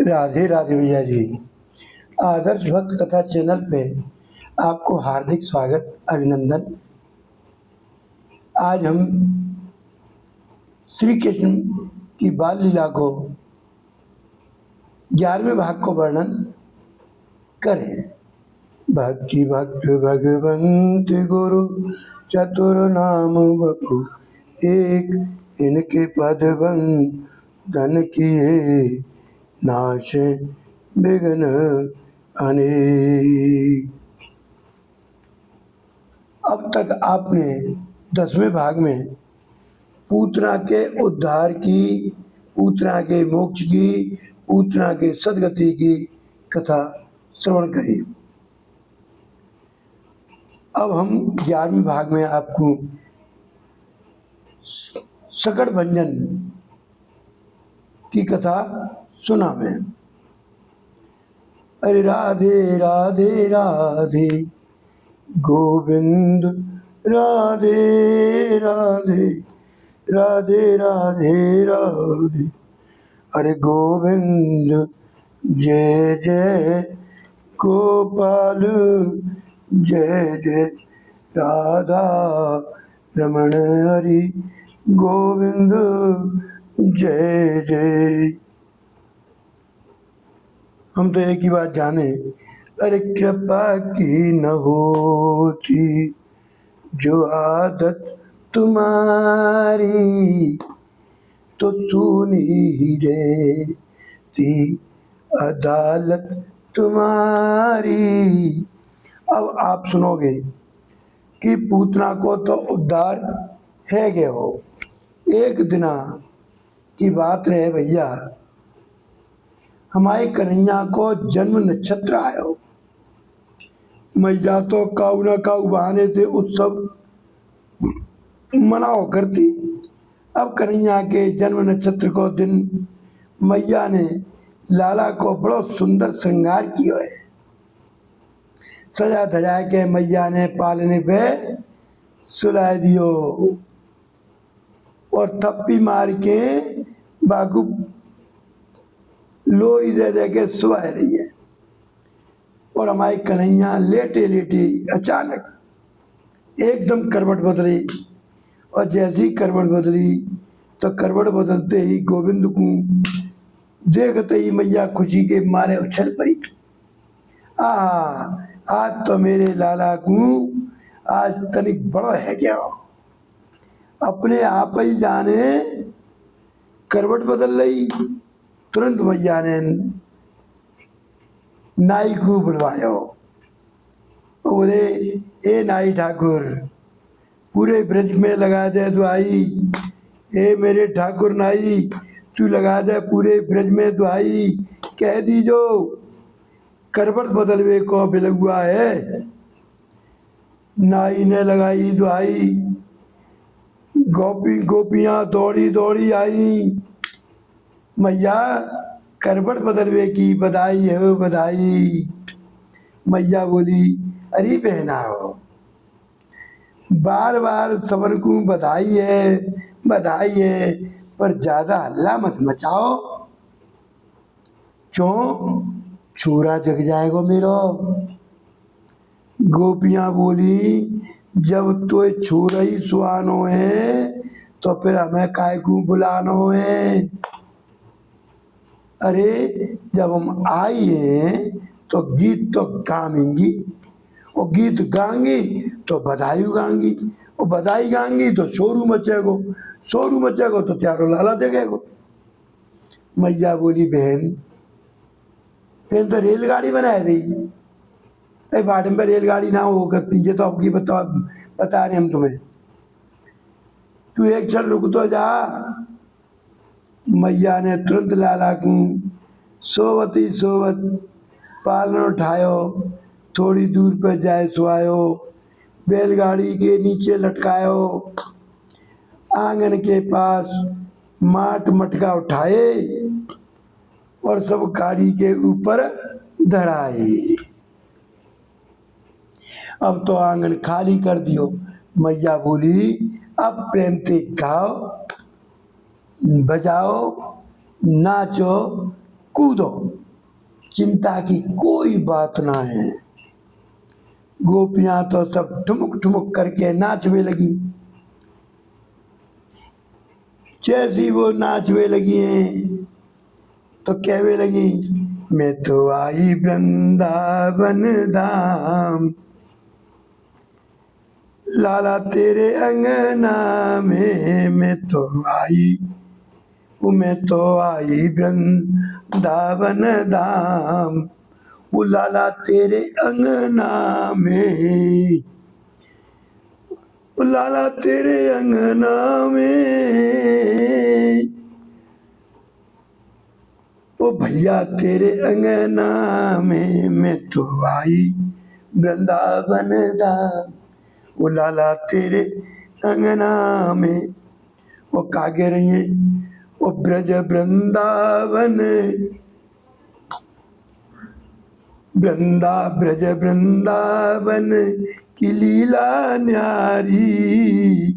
राधे राधे भैया जी। आदर्श भक्त कथा चैनल पे आपको हार्दिक स्वागत, अभिनंदन। आज हम श्री कृष्ण की बाल लीला को 11वें भाग को वर्णन करें। भक्ति भक्त भगवंत गुरु चतुर नाम बपु, एक इनके पद बंधन किए, नाशे विघ्न अनेक। अब तक आपने 10वें भाग में पूतना के उद्धार की, पूतना के मोक्ष की, पूतना के सदगति की कथा श्रवण करी। अब हम 11वें भाग में आपको सकट भंजन की कथा सुनावें। अरे राधे राधे राधे गोविंद, राधे राधे राधे राधे राधे। अरे गोविंद जय जय गोपाल, जय जय राधा रमण हरि गोविंद जय जय। हम तो एक ही बात जाने, अरे कृपा की न होती जो आदत तुम्हारी, तो सुनी ही रहती अदालत तुम्हारी। अब आप सुनोगे कि पूतना को तो उद्धार है गए हो। एक दिना की बात रहे भैया, हमारे कन्हैया को जन्म नक्षत्र आयो। मैया तो काऊ न काऊ बहाने थे उत्सव मनाओ करती। अब कन्हैया के जन्म नक्षत्र को दिन मैया ने लाला को बड़ो सुंदर श्रृंगार किया है। सजा धजा के मैया ने पालने पे सुला दियो और थप्पी मार के बाकू लोरी दे दे के सुहा रही है। और हमारी कन्हैया लेटे लेटे अचानक एकदम करवट बदली, और जैसी करवट बदली तो करवट बदलते ही गोविंद को देखते ही मैया खुशी के मारे उछल पड़ी। आज तो मेरे लाला को आज तनिक बड़ा है क्या, अपने आप ही जाने करवट बदल रही। तुरंत मैया ने नाई को बुलवायो। बोले, ए नाई ठाकुर, पूरे ब्रज में लगा दे दुआई। ए मेरे ठाकुर नाई, तू लगा दे पूरे ब्रज में दुआई। कह दीजो करवट बदलवे को बिलगुआ है। नाई ने लगाई दुआई। गोपियां दौड़ी दौड़ी आई। मैया करवट बदलवे की बधाई है बधाई। मैया बोली, अरे बहना हो, बार बार सबन को बधाई है, पर ज्यादा हल्ला मत मचाओ, छूरा जग जाएगा मेरो। गोपियां बोली, जब तो छूरा ही सुहानो है तो फिर हमें काय को बुलानो है। अरे जब हम आई हैं तो गीत तो गाएंगी, और गीत गाएंगी तो बधाई गाएंगी, और बधाई गाएंगी तो शोरू मचेगो, शोरू मचेगो तो त्यारो लाला देखेगो। मैया बोली, बहन तेन तो रेलगाड़ी बनाए दी, अरे बाटम पे रेलगाड़ी ना हो करती, ये तो आपकी बता रहे हम तुम्हें। तू एक क्षण रुक तो जा। मैया ने तुरंत लाला को सोवती सोवत पालन उठायो, थोड़ी दूर पर जाए सुआयो, बैलगाड़ी के नीचे लटकायो, आंगन के पास माट मटका उठाए और सब गाड़ी के ऊपर धराए। अब तो आंगन खाली कर दियो। मैया बोली, अब प्रेम से गाओ, बजाओ, नाचो, कूदो, चिंता की कोई बात ना है। गोपियां तो सब ठुमुक ठुमुक करके नाचने लगी। जैसी वो नाचने लगी हैं तो कहने लगी, मैं तो आई वृंदावन धाम, लाला तेरे अंगना में मैं तो आई वृंदावन धाम। वो लाला तेरे अंगना में, वो लाला तेरे अंगना में, ओ भैया तेरे अंगना में मैं तो आई वृंदावन धाम। वो लाला तेरे अंगना में, वो कागे रही है, वो ब्रज वृंदावन, ब्रज वृंदावन की लीला न्यारी,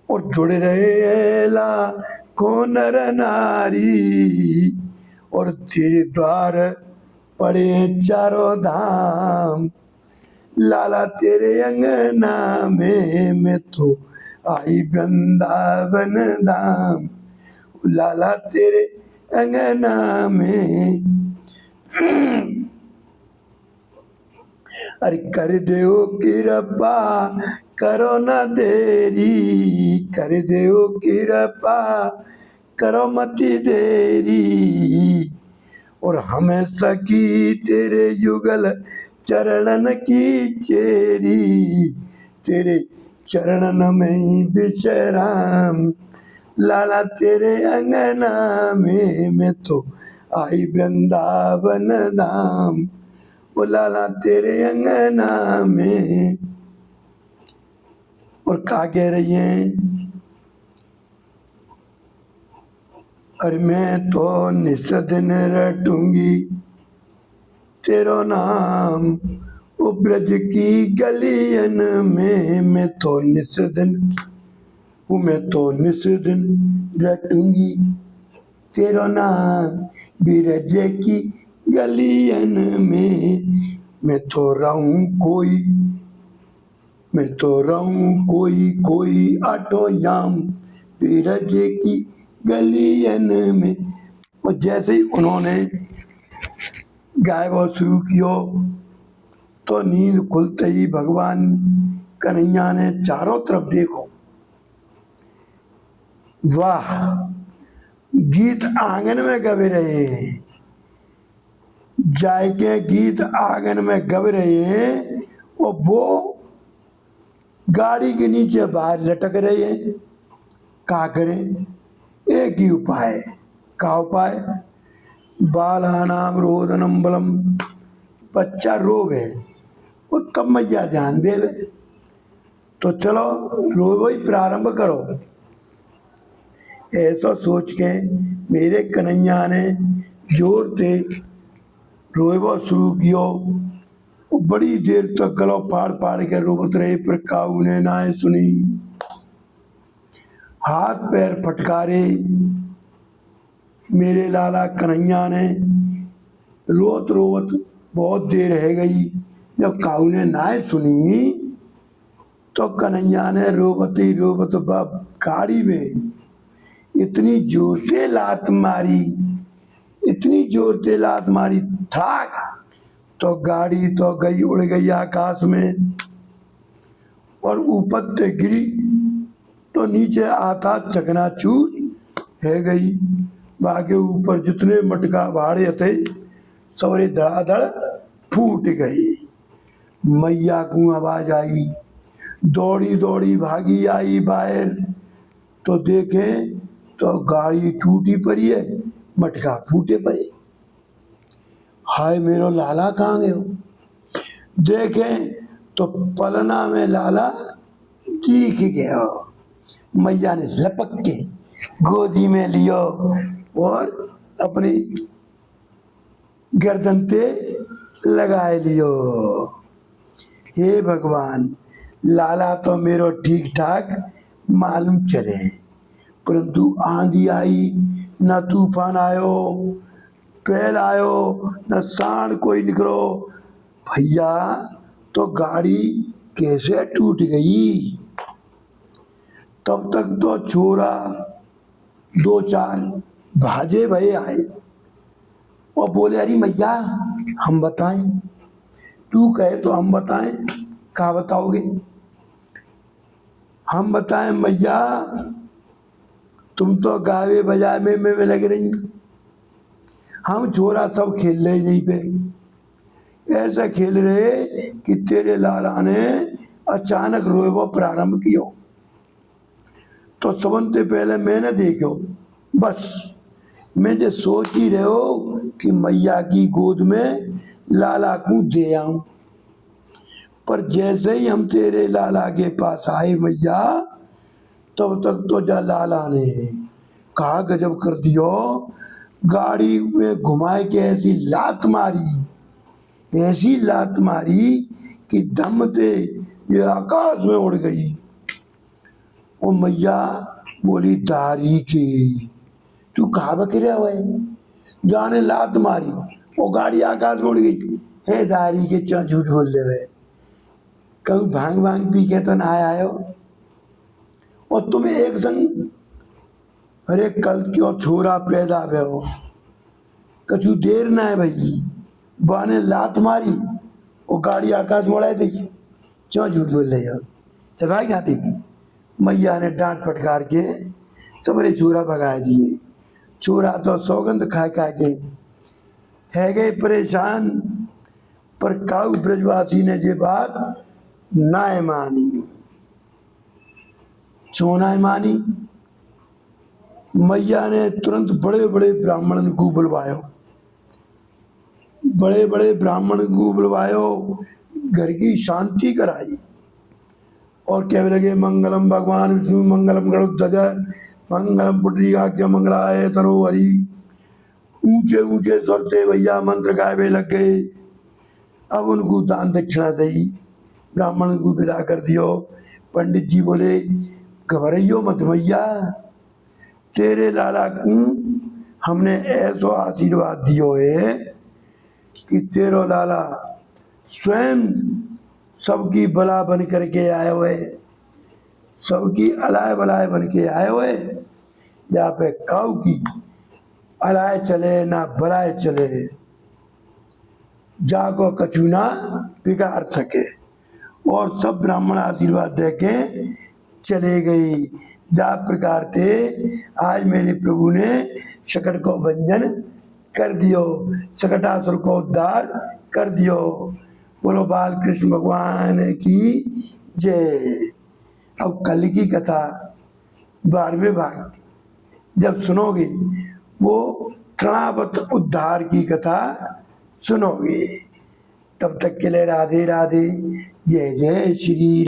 और जुड़ रहे ला को नर नारी, और तेरे द्वार पड़े चारों धाम। लाला तेरे अंगना में मैं तो आई वृंदावन धाम। लाला तेरे अंगना में, अरे कर दो कृपा करो न देरी, कर दो कृपा करो मति देरी, और हमें सकी तेरे युगल चरणन की चेरी, तेरे चरणन में ही विचराम। लाला तेरे अंगना में मैं तो आई वृंदावन धाम। वो लाला तेरे अंगना में, और क्या कह रही हैं, अरे मैं तो निस दिन रटूंगी तेरो नाम, ओ ब्रज की गलियन में मैं तो निस दिन, मैं तो निस दिन रटूंगी तेरो नाम। ब्रज की गलियन में मैं तो रहूं कोई आटो याम, ब्रज की गलियन में। और जैसे ही उन्होंने गायब शुरू किया तो नींद खुलते ही भगवान कन्हैया ने चारों तरफ देखो, वाह, गीत आंगन में गवे रहे हैं, जायके गीत आंगन में गवे रहे हैं, और वो गाड़ी के नीचे बाहर लटक रहे हैं। क्या करें? एक ही उपाय। क्या उपाय? बालानाम रोदनम बलम, बच्चा रोग है, वो तब मैया ध्यान देवे, तो चलो रोवो ही प्रारंभ करो। ऐसा सोच के मेरे कन्हैया ने जोर से रोएबो शुरू कियो। वो बड़ी देर तक गलो फाड़ फाड़ के रोबत रहे, पर काऊ ने ना सुनी। हाथ पैर फटकारे मेरे लाला कन्हैया ने, रोत रोवत बहुत देर रह गई। जब काऊ ने ना सुनी तो कन्हैया ने रोबत गाड़ी में इतनी जोर से लात मारी, इतनी जोर से लात मारी, थाक, तो गाड़ी तो गई, उड़ गई आकाश में, और ऊपर से गिरी तो नीचे आता चकनाचूर है गई। बाकी ऊपर जितने मटका भाड़े थे सबरे धड़ाधड़ फूट गई। मैया को आवाज आई, दौड़ी दौड़ी भागी आई बाहर, तो देखे तो गाड़ी टूटी पड़ी है, मटका फूटे पड़े। हाय मेरो लाला कहाँ गए हो? देखे तो पलना में लाला दिख गया। मैया ने लपक के गोदी में लियो और अपनी गर्दन पे लगाए लियो। हे भगवान, लाला तो मेरो ठीक ठाक मालूम चले, परंतु आंधी आई, न तूफान आयो, पहल आयो न सांड कोई निकलो। भैया तो गाड़ी कैसे टूट गई। तब तक तो छोरा दो चार भाजे भये आए और बोले, अरे मैया हम बताएं। तू कहे तो हम बताएं, क्या बताओगे। हम बताएं मैया, तुम तो गावे बजाए में लग रही। हम छोरा सब खेल रहे यहीं पे, ऐसा खेल रहे कि तेरे लाला ने अचानक रोएबो प्रारंभ कियो। तो सबसे पहले मैंने देखो, बस मैं जो सोच ही रहे हो कि मैया की गोद में लाला को दे आऊं। पर जैसे ही हम तेरे लाला के पास आए मैया, तब तक तो जा लाला ने कहा गजब कर दियो। गाड़ी में घुमाए के ऐसी लात मारी, ऐसी लात मारी कि दम थे ये आकाश में उड़ गई। वो मैया बोली, दारी की तू कहा बकरिया हुआ है, जाने लात मारी वो गाड़ी आकाश में उड़ गई। हे दारी के क्यों झूठ बोल दे हुए, कहीं भांग भांग पी के तो ना आयो। और तुम एक संग अरे कल क्यों छोरा पैदा भे हो, कछु देर ना है भाई, बाने लात मारी वो गाड़ी आकाश में उड़ाई दी, क्यों झूठ बोल रहे हो, चल भाई जाती। मैया ने डांट फटकार के सबरे छोरा भगा दिए। छोरा तो सौगंध खा के है गए परेशान। पर काऊ ब्रजवासी ने ये बात ना मानी। क्यों ना मानी। मैया ने तुरंत बड़े बड़े ब्राह्मण को बुलवायो, बड़े बड़े ब्राह्मण को बुलवायो, घर की शांति कराई और कहने लगे, मंगलम भगवान विष्णु मंगलम गरुड़ध्वज मंगलम पुंडरीकाक्ष मंगलाय तनोहरि। ऊंचे ऊंचे स्वर से भैया मंत्र गावे लग गए। अब उनको दान दक्षिणा दी, ब्राह्मण को विदा कर दियो। पंडित जी बोले, घबराइयो मत मैया, तेरे लाला को हमने ऐसा आशीर्वाद दियो है कि तेरो लाला स्वयं सबकी बला बन करके आए हुए, सबकी अलाय बलाय बन के आए हुए। यहाँ पे काऊ की अलाय चले ना बलाय चले, जाको कछु ना बिगाड़ सके। और सब ब्राह्मण आशीर्वाद दे के चले गई। जा प्रकार थे आज मेरे प्रभु ने शकट को भंजन कर दियो, शकटासुर को उद्धार कर दियो। बोलो बाल कृष्ण भगवान की जय। अब कल की कथा 12वें भाग जब सुनोगे, वो तृणावत उद्धार की कथा सुनोगे। तब तक के लिए राधे राधे, जय जय श्री।